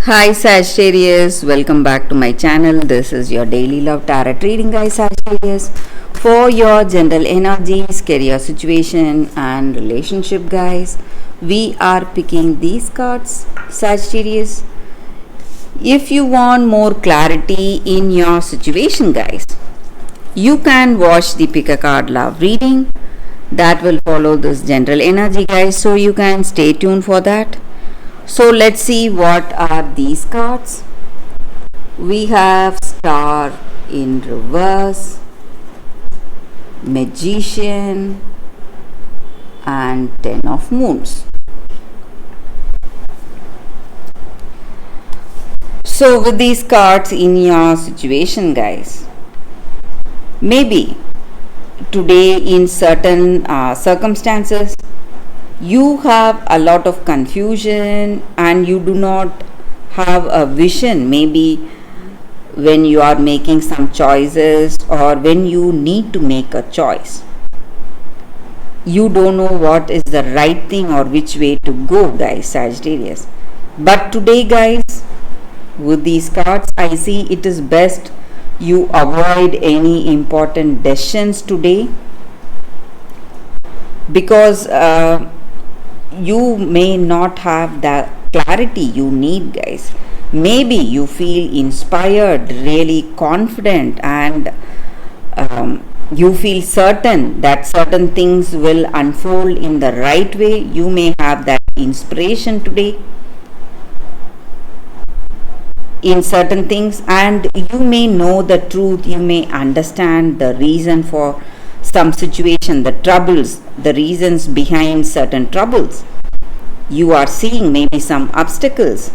Hi Sagittarius, welcome back to my channel. This is your daily love tarot reading, guys. Sagittarius, for your general energies, career situation and relationship, guys. We are picking these cards, Sagittarius. If you want more clarity in your situation, guys, you can watch the pick a card love reading that will follow this general energy, guys, so you can stay tuned for that. So let's see what are these cards. We have Star in reverse, Magician and Ten of Moons. So with these cards in your situation, guys, maybe today in certain circumstances you have a lot of confusion and you do not have a vision, maybe when you are making some choices or when you need to make a choice. You don't know what is the right thing or which way to go, guys, Sagittarius. But today, guys, with these cards, I see it is best you avoid any important decisions today, because you may not have the clarity you need, guys. Maybe you feel inspired, really confident, and you feel certain that certain things will unfold in the right way. You may have that inspiration today in certain things, and you may know the truth. You may understand the reason for some situation, the troubles, the reasons behind certain troubles. You are seeing maybe some obstacles,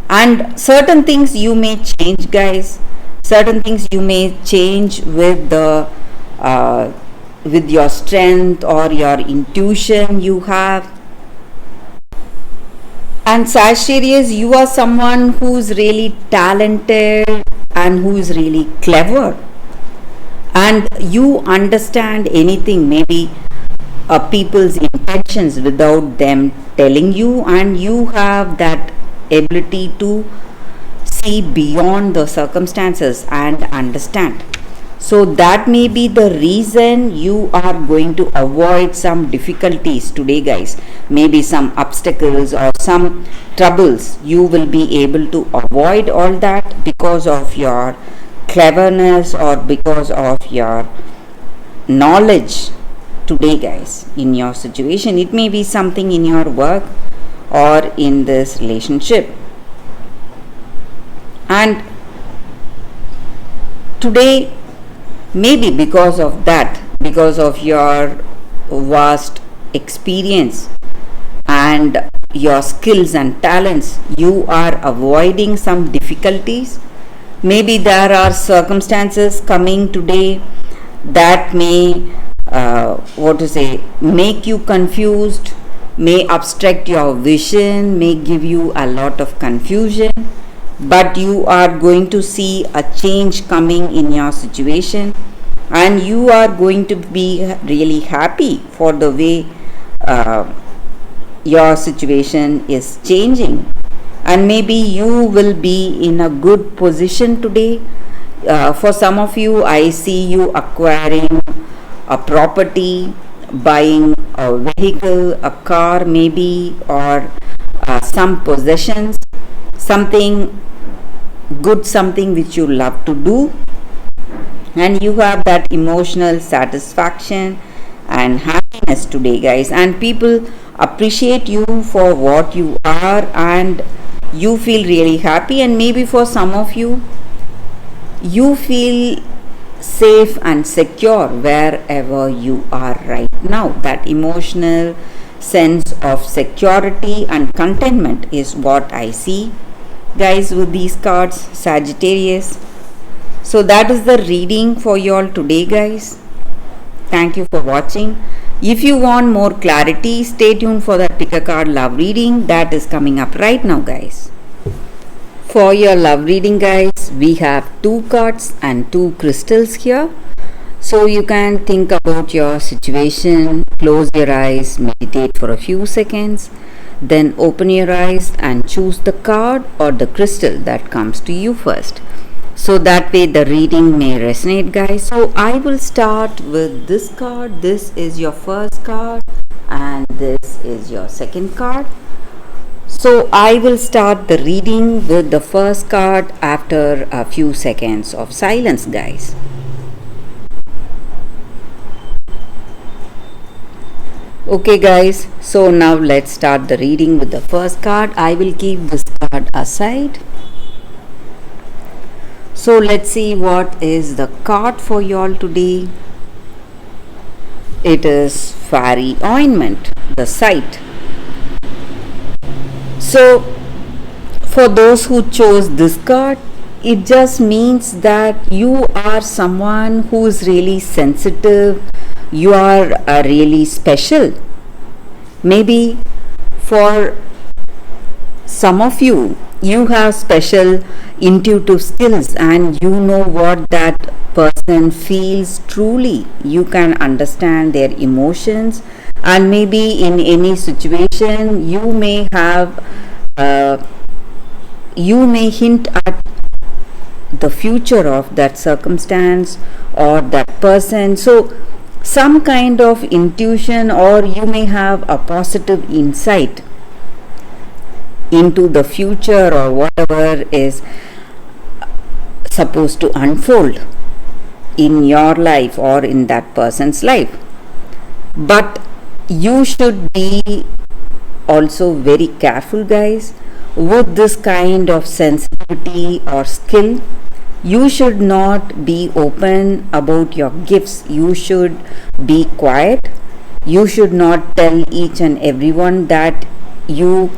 and certain things you may change, guys. Certain things you may change with the with your strength or your intuition you have. And Sagittarius, you are someone who's really talented and who's really clever, and you understand anything, maybe people's intentions without them telling you, and you have that ability to see beyond the circumstances and understand. So that may be the reason you are going to avoid some difficulties today, guys. Maybe some obstacles or some troubles. You will be able to avoid all that because of your cleverness or because of your knowledge today, guys, in your situation. It may be something in your work or in this relationship. And today, maybe because of that, because of your vast experience and your skills and talents, you are avoiding some difficulties. Maybe there are circumstances coming today that may make you confused, may obstruct your vision, may give you a lot of confusion, but you are going to see a change coming in your situation, and you are going to be really happy for the way your situation is changing. And maybe you will be in a good position today. For some of you, I see you acquiring a property, buying a vehicle, a car maybe, or some possessions, something good, something which you love to do, and you have that emotional satisfaction and happiness today, guys. And people appreciate you for what you are, and you feel really happy. And maybe for some of you, you feel safe and secure wherever you are right now. That emotional sense of security and contentment is what I see, guys, with these cards, Sagittarius. So that is the reading for you all today, guys. Thank you for watching. If you want more clarity, stay tuned for the pick a card love reading that is coming up right now, guys. For your love reading, guys, we have 2 cards and 2 crystals here. So you can think about your situation, close your eyes, meditate for a few seconds. Then open your eyes and choose the card or the crystal that comes to you first. So that way the reading may resonate, guys. So I will start with this card. This is your first card and this is your second card. So I will start the reading with the first card after a few seconds of silence, guys. Okay guys, so now let's start the reading with the first card. I will keep this card aside. So let's see what is the card for y'all today. It is Fairy Ointment, the Sight. So for those who chose this card, it just means that you are someone who is really sensitive. You are really special. Maybe for some of you, you have special intuitive skills and you know what that person feels truly. You can understand their emotions, and maybe in any situation you may have you may hint at the future of that circumstance or that person. So some kind of intuition, or you may have a positive insight into the future or whatever is supposed to unfold in your life or in that person's life. But you should be also very careful, guys, with this kind of sensitivity or skill. You should not be open about your gifts. You should be quiet. You should not tell each and everyone that you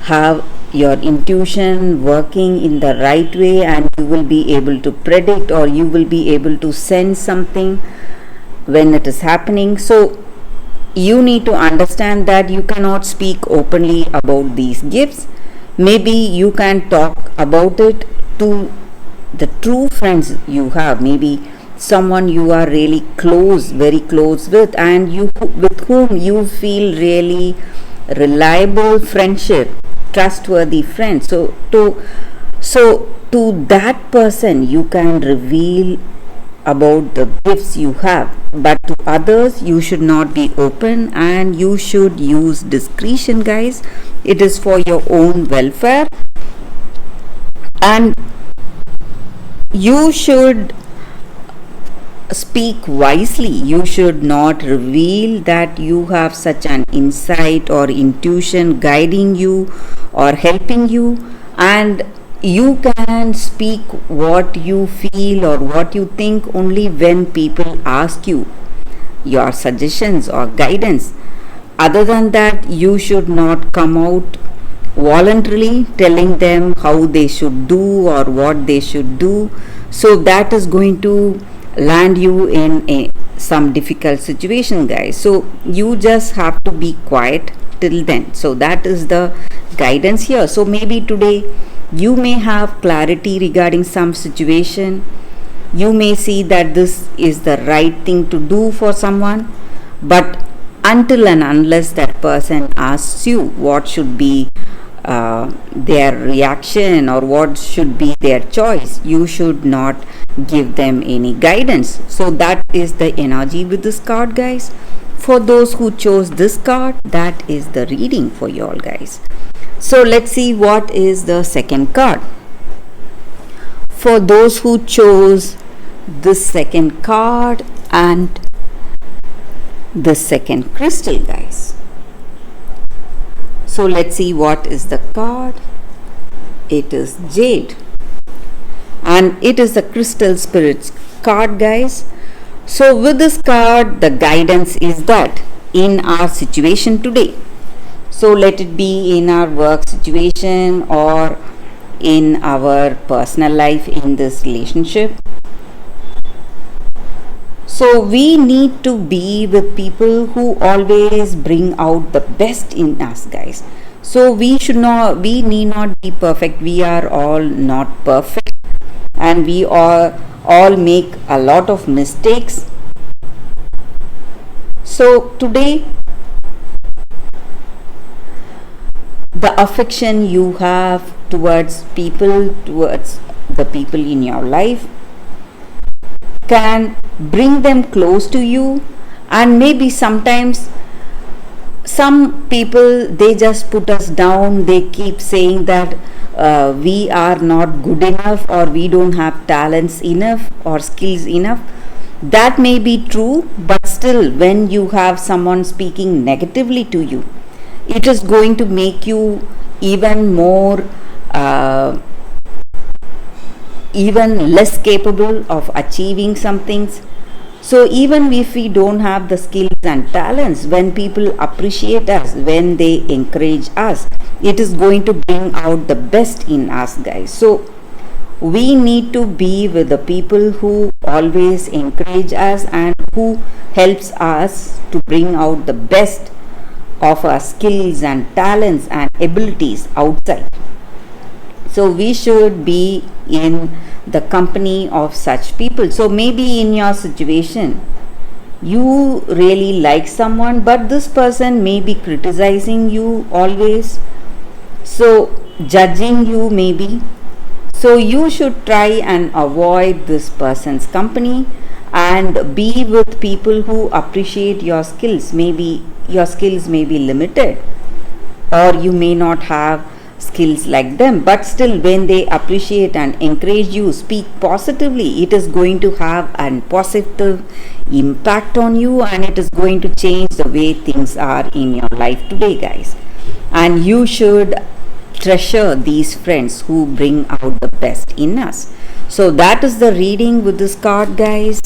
have your intuition working in the right way and you will be able to predict, or you will be able to sense something when it is happening. So you need to understand that you cannot speak openly about these gifts. Maybe you can talk about it to the true friends you have, maybe someone you are really close, very close with, and you with whom you feel really reliable friendship, trustworthy friend. So to that person you can reveal about the gifts you have, but to others you should not be open and you should use discretion, guys. It is for your own welfare, and you should speak wisely. You should not reveal that you have such an insight or intuition guiding you or helping you, and you can speak what you feel or what you think only when people ask you your suggestions or guidance. Other than that, you should not come out voluntarily telling them how they should do or what they should do. So that is going to land you in some difficult situation, guys. So you just have to be quiet till then. So that is the guidance here. So maybe today you may have clarity regarding some situation. You may see that this is the right thing to do for someone, but until and unless that person asks you what should be their reaction or what should be their choice, you should not give them any guidance. So that is the energy with this card, guys. For those who chose this card, that is the reading for you all, guys. So let's see what is the second card. For those who chose this second card and the second crystal, guys. So let's see what is the card. It is Jade, and it is the Crystal Spirits card, guys. So with this card, the guidance is that in our situation today, so let it be in our work situation or in our personal life, in this relationship, so we need to be with people who always bring out the best in us, guys. So we need not be perfect. We are all not perfect, and we all make a lot of mistakes. So today the affection you have towards the people in your life, can bring them close to you. And maybe sometimes some people, they just put us down, they keep saying that we are not good enough, or we don't have talents enough or skills enough. That may be true, but still, when you have someone speaking negatively to you, it is going to make you even more even less capable of achieving some things. So even if we don't have the skills and talents, when people appreciate us, when they encourage us, it is going to bring out the best in us, guys. So we need to be with the people who always encourage us and who helps us to bring out the best of our skills and talents and abilities outside. So we should be in the company of such people. So maybe in your situation, you really like someone, but this person may be criticizing you always, so judging you maybe. So you should try and avoid this person's company and be with people who appreciate your skills. Maybe your skills may be limited, or you may not have skills like them, but still, when they appreciate and encourage you, speak positively, it is going to have a positive impact on you, and it is going to change the way things are in your life today, guys. And you should treasure these friends who bring out the best in us. So that is the reading with this card, guys,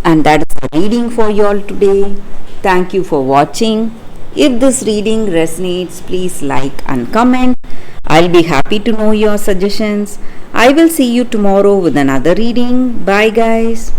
and that is the reading for you all today. Thank you for watching. If this reading resonates, please like and comment. I'll be happy to know your suggestions. I will see you tomorrow with another reading. Bye, guys.